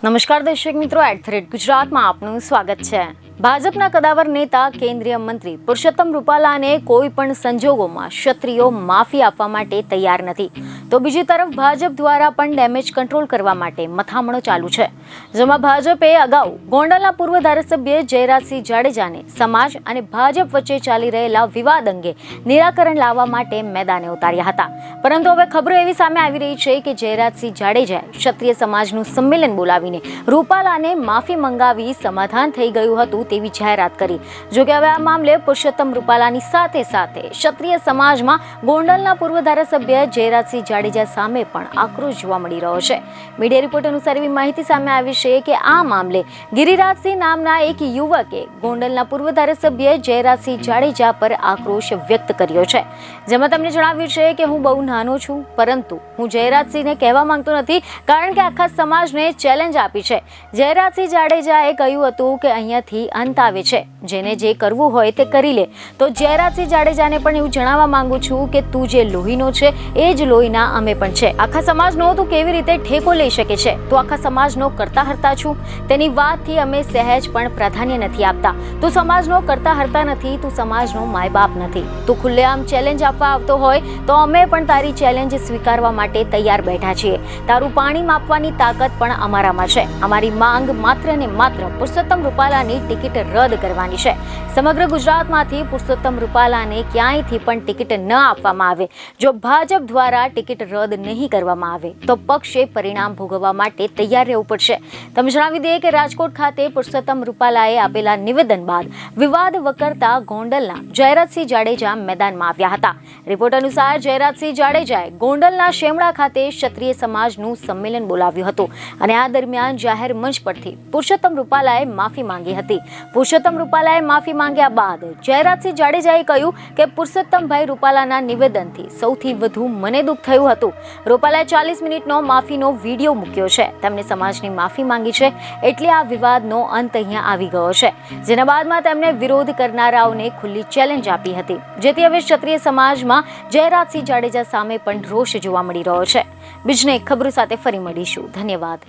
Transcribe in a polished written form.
નમસ્કાર દર્શક મિત્રો, @ગુજરાતમાં આપનું સ્વાગત છે। ભાજપના કદાવર નેતા કેન્દ્રીય મંત્રી પુરુષોત્તમ રૂપાલાને કોઈ પણ સંજોગોમાં ક્ષત્રિયો માફી આપવા માટે તૈયાર નથી, તો બીજી તરફ ભાજપ દ્વારા પણ ડેમેજ કંટ્રોલ કરવા માટે મથામણો ચાલુ છે, જેમાં ભાજપે અગાઉ ગોંડલના પૂર્વ ધારાસભ્ય જયરાજસિંહ જાડેજાને સમાજ અને ભાજપ વચ્ચે ચાલી રહેલા વિવાદ અંગે નિરાકરણ લાવવા માટે મેદાને ઉતાર્યા હતા। પરંતુ હવે ખબરો એવી સામે આવી રહી છે કે જયરાજસિંહ જાડેજાએ ક્ષત્રિય સમાજનું સંમેલન બોલાવીને રૂપાલાને માફી મંગાવી સમાધાન થઈ ગયું હતું તેવી જાહેરાત કરી। જો કે હવે આ મામલે પુરુષોત્તમ રૂપાલાની સાથે સાથે ક્ષત્રિય સમાજમાં ગોંડલના પૂર્વ ધારાસભ્ય જયરાજસિંહ જાડેજા સામે પણ આક્રોશ જોવા મળી રહ્યો છે। મીડિયા રિપોર્ટ અનુસાર એવી માહિતી સામે આવી છે કે આ મામલે ગિરિરાજસિંહ નામના એક યુવકે ગોંડલના પૂર્વ ધારાસભ્ય જયરાજસિંહ જાડેજા પર આક્રોશ વ્યક્ત કર્યો છે, જેમાં તેમને જણાવ્યું છે કે હું બહુ નાનો છું, પરંતુ હું જયરાજસિંહને કહેવા માંગતો નથી, કારણ કે આખા સમાજને ચેલેન્જ આપી છે। જયરાજસિંહ જાડેજાએ કહ્યું હતું કે અહીંયાથી અંત આવે છે, જેને જે કરવું હોય તે કરી લે। તો જયરાજસિંહ જાડેજાને પણ એવું જણાવવા માંગુ છું કે તું જે લોહીનો છે એ જ લોહીના અમે પણ છે। આખા સમાજનો તું કેવી રીતે ઠેકો લઈ શકે છે? તું આખા સમાજનો કરતા હરતા છું, તેની વાતથી અમે સહેજ પણ પ્રાધાન્ય નથી આપતા। તું સમાજનો કરતા હરતા નથી, તું સમાજનો માય બાપ નથી। તું ખુલ્લેઆમ ચેલેન્જ આપવા આવતો હોય તો અમે પણ તારી ચેલેન્જ સ્વીકારવા માટે તૈયાર બેઠા છીએ। તારું પાણી માપવાની તાકાત પણ અમારામાં છે। અમારી માંગ માત્ર ને માત્ર પુરુષોત્તમ રૂપાલાની ટિકિટ રદ કરવાની છે। સમગ્ર ગુજરાતમાંથી પુરુષોત્તમ રૂપાલાને ક્યાંયથી પણ ટિકિટ ન આપવામાં આવે। જો ભાજપ દ્વારા ટિકિટ રદ નહીં કરવામાં આવે તો પક્ષે પરિણામ ભોગવવા માટે તૈયાર રહેવું પડશે। તમે જણાવી દઈએ કે રાજકોટ ખાતે પુરુષોત્તમ રૂપાલાએ આપેલા નિવેદન બાદ વિવાદ વકરતા ગોંડલના જયરાજસિંહ જાડેજા મેદાનમાં આવ્યા હતા। રિપોર્ટ અનુસાર જયરાજસિંહ જાડેજાએ ગોંડલના શેમડા ખાતે ક્ષત્રિય સમાજનું સંમેલન બોલાવ્યું હતું અને આ દરમિયાન જાહેર મંચ પરથી પુરુષોત્તમ રૂપાલાએ માફી માંગી હતી। પુરુષોત્તમ રૂપાલાએ માફી માંગ્યા બાદ જયરાજસિંહ જાડેજાએ કહ્યું કે પુરુષોત્તમભાઈ રૂપાલાના નિવેદનથી સૌથી વધુ મને દુઃખ થયું હતું। રૂપાલાએ 40 મિનિટનો માફીનો વિડીયો મૂક્યો છે। તેમણે સમાજની માફી માંગી છે, એટલે આ વિવાદનો અંત અહીંયા આવી ગયો છે, જેના બાદમાં તેમણે વિરોધ કરનારાઓને ખુલ્લી ચેલેન્જ આપી હતી, જેથી હવે ક્ષત્રિય સમાજમાં જયરાજસિંહ જાડેજા સામે પણ રોષ જોવા મળી રહ્યો છે। બીજને ખબરો સાથે ફરી મળીશું। ધન્યવાદ।